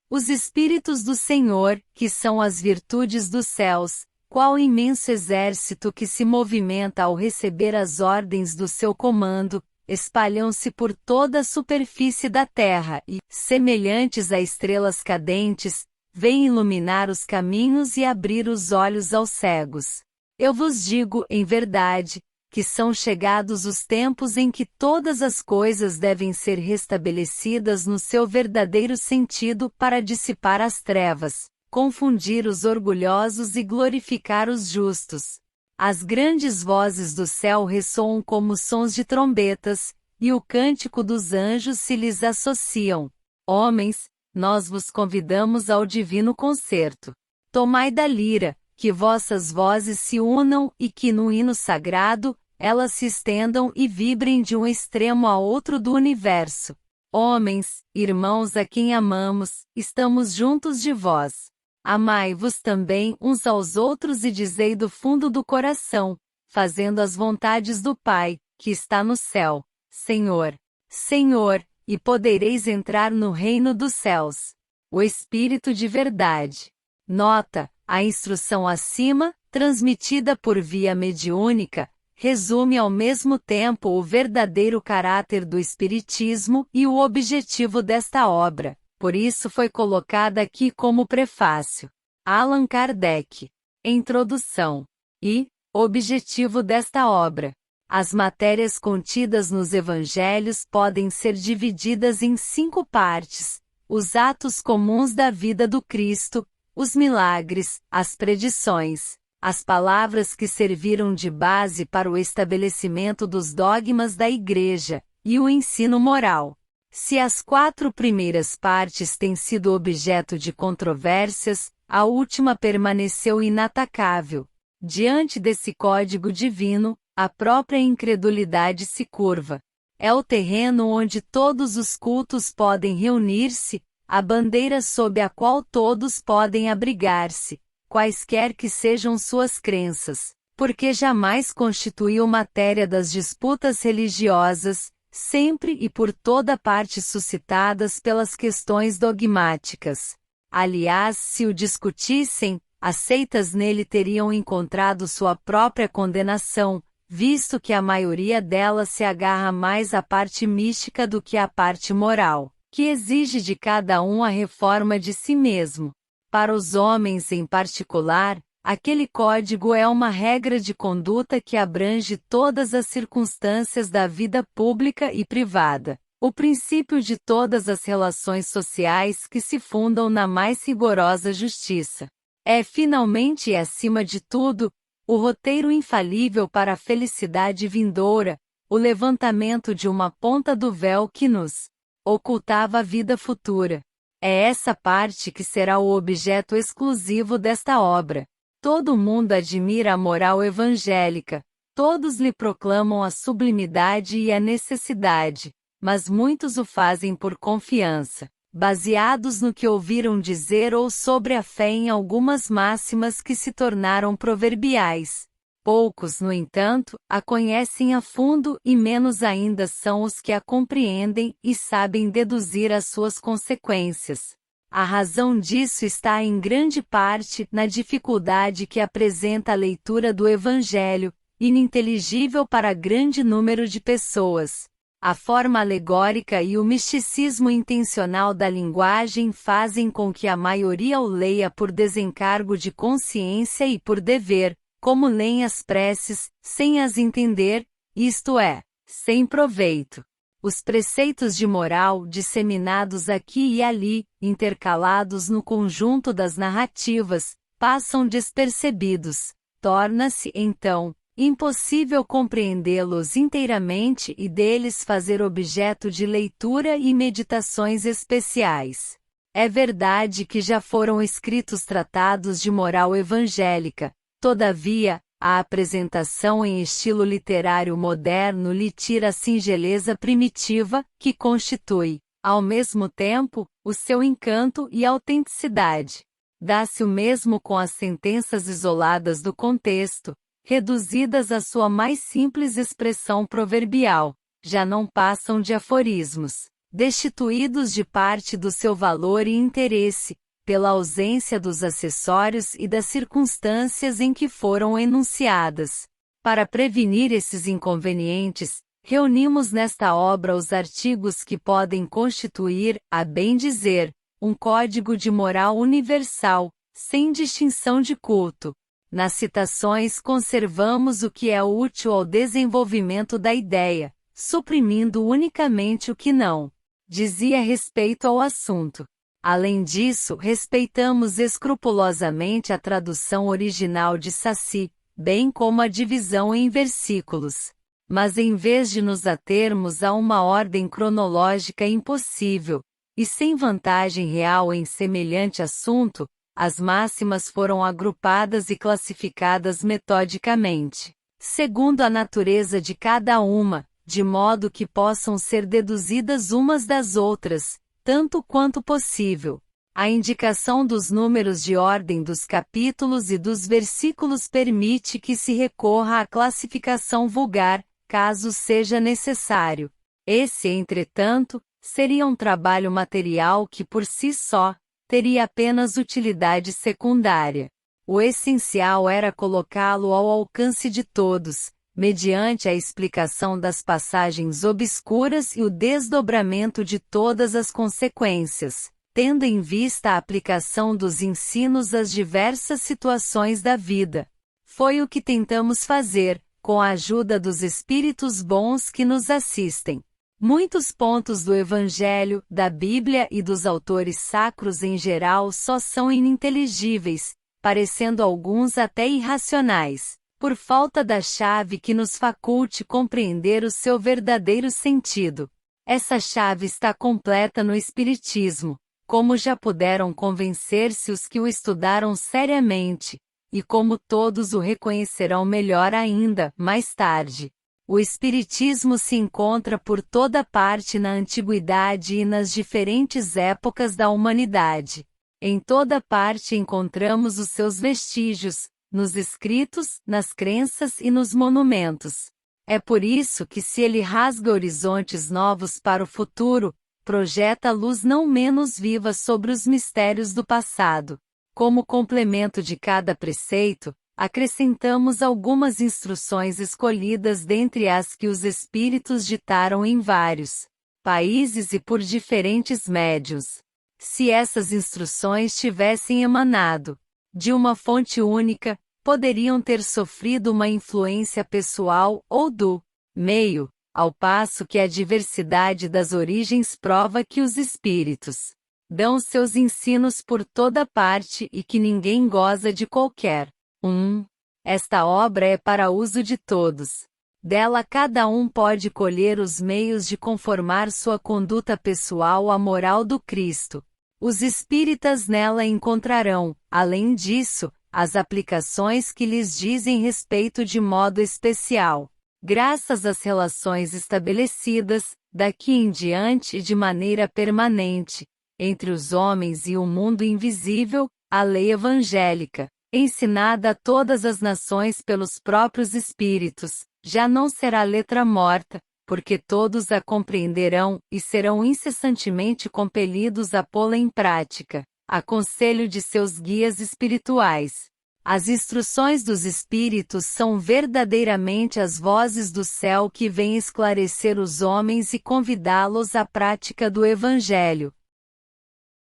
Os Espíritos do Senhor, que são as virtudes dos céus, qual imenso exército que se movimenta ao receber as ordens do seu comando, espalham-se por toda a superfície da terra e, semelhantes a estrelas cadentes, vêm iluminar os caminhos e abrir os olhos aos cegos. Eu vos digo, em verdade, que são chegados os tempos em que todas as coisas devem ser restabelecidas no seu verdadeiro sentido para dissipar as trevas, confundir os orgulhosos e glorificar os justos. As grandes vozes do céu ressoam como sons de trombetas, e o cântico dos anjos se lhes associam. Homens, nós vos convidamos ao divino concerto. Tomai da lira, que vossas vozes se unam e que no hino sagrado, elas se estendam e vibrem de um extremo a outro do universo. Homens, irmãos a quem amamos, estamos juntos de vós. Amai-vos também uns aos outros e dizei do fundo do coração, fazendo as vontades do Pai, que está no céu: Senhor, Senhor, e podereis entrar no reino dos céus. O Espírito de verdade. Nota: a instrução acima, transmitida por via mediúnica, resume ao mesmo tempo o verdadeiro caráter do Espiritismo e o objetivo desta obra, por isso foi colocada aqui como prefácio. Allan Kardec. Introdução. E objetivo desta obra. As matérias contidas nos Evangelhos podem ser divididas em 5 partes: os atos comuns da vida do Cristo, os milagres, as predições, as palavras que serviram de base para o estabelecimento dos dogmas da Igreja, e o ensino moral. Se as 4 primeiras partes têm sido objeto de controvérsias, a última permaneceu inatacável. Diante desse código divino, a própria incredulidade se curva. É o terreno onde todos os cultos podem reunir-se, a bandeira sob a qual todos podem abrigar-se, quaisquer que sejam suas crenças, porque jamais constituiu matéria das disputas religiosas, sempre e por toda parte suscitadas pelas questões dogmáticas. Aliás, se o discutissem, as seitas nele teriam encontrado sua própria condenação, visto que a maioria delas se agarra mais à parte mística do que à parte moral, que exige de cada um a reforma de si mesmo. Para os homens em particular, aquele código é uma regra de conduta que abrange todas as circunstâncias da vida pública e privada, o princípio de todas as relações sociais que se fundam na mais rigorosa justiça. É finalmente e acima de tudo, o roteiro infalível para a felicidade vindoura, o levantamento de uma ponta do véu que nos ocultava a vida futura. É essa parte que será o objeto exclusivo desta obra. Todo mundo admira a moral evangélica, todos lhe proclamam a sublimidade e a necessidade, mas muitos o fazem por confiança, baseados no que ouviram dizer ou sobre a fé em algumas máximas que se tornaram proverbiais. Poucos, no entanto, a conhecem a fundo e menos ainda são os que a compreendem e sabem deduzir as suas consequências. A razão disso está em grande parte na dificuldade que apresenta a leitura do Evangelho, ininteligível para grande número de pessoas. A forma alegórica e o misticismo intencional da linguagem fazem com que a maioria o leia por desencargo de consciência e por dever, como leem as preces, sem as entender, isto é, sem proveito. Os preceitos de moral disseminados aqui e ali, intercalados no conjunto das narrativas, passam despercebidos. Torna-se, então, impossível compreendê-los inteiramente e deles fazer objeto de leitura e meditações especiais. É verdade que já foram escritos tratados de moral evangélica, todavia, a apresentação em estilo literário moderno lhe tira a singeleza primitiva, que constitui, ao mesmo tempo, o seu encanto e autenticidade. Dá-se o mesmo com as sentenças isoladas do contexto, reduzidas à sua mais simples expressão proverbial, já não passam de aforismos. destituídos de parte do seu valor e interesse, pela ausência dos acessórios e das circunstâncias em que foram enunciadas. Para prevenir esses inconvenientes, reunimos nesta obra os artigos que podem constituir, a bem dizer, um código de moral universal, sem distinção de culto. Nas citações conservamos o que é útil ao desenvolvimento da ideia, suprimindo unicamente o que não dizia respeito ao assunto. Além disso, respeitamos escrupulosamente a tradução original de Saci, bem como a divisão em versículos. Mas em vez de nos atermos a uma ordem cronológica impossível, e sem vantagem real em semelhante assunto, as máximas foram agrupadas e classificadas metodicamente, segundo a natureza de cada uma, de modo que possam ser deduzidas umas das outras, tanto quanto possível. A indicação dos números de ordem dos capítulos e dos versículos permite que se recorra à classificação vulgar, caso seja necessário. Esse, entretanto, seria um trabalho material que por si só teria apenas utilidade secundária. O essencial era colocá-lo ao alcance de todos, mediante a explicação das passagens obscuras e o desdobramento de todas as consequências, tendo em vista a aplicação dos ensinos às diversas situações da vida. Foi o que tentamos fazer, com a ajuda dos espíritos bons que nos assistem. Muitos pontos do Evangelho, da Bíblia e dos autores sacros em geral só são ininteligíveis, parecendo alguns até irracionais, por falta da chave que nos faculte compreender o seu verdadeiro sentido. Essa chave está completa no Espiritismo, como já puderam convencer-se os que o estudaram seriamente, e como todos o reconhecerão melhor ainda, mais tarde. O Espiritismo se encontra por toda parte na antiguidade e nas diferentes épocas da humanidade. Em toda parte encontramos os seus vestígios, nos escritos, nas crenças e nos monumentos. É por isso que se ele rasga horizontes novos para o futuro, projeta luz não menos viva sobre os mistérios do passado. Como complemento de cada preceito, acrescentamos algumas instruções escolhidas dentre as que os espíritos ditaram em vários países e por diferentes médiuns. Se essas instruções tivessem emanado de uma fonte única, poderiam ter sofrido uma influência pessoal ou do meio, ao passo que a diversidade das origens prova que os espíritos dão seus ensinos por toda parte e que ninguém goza de qualquer um. Esta obra é para uso de todos. Dela cada um pode colher os meios de conformar sua conduta pessoal à moral do Cristo. Os espíritas nela encontrarão, além disso, as aplicações que lhes dizem respeito de modo especial. Graças às relações estabelecidas, daqui em diante e de maneira permanente, entre os homens e o mundo invisível, a lei evangélica, ensinada a todas as nações pelos próprios Espíritos, já não será letra morta, porque todos a compreenderão e serão incessantemente compelidos a pô-la em prática, a conselho de seus guias espirituais. As instruções dos Espíritos são verdadeiramente as vozes do céu que vêm esclarecer os homens e convidá-los à prática do Evangelho.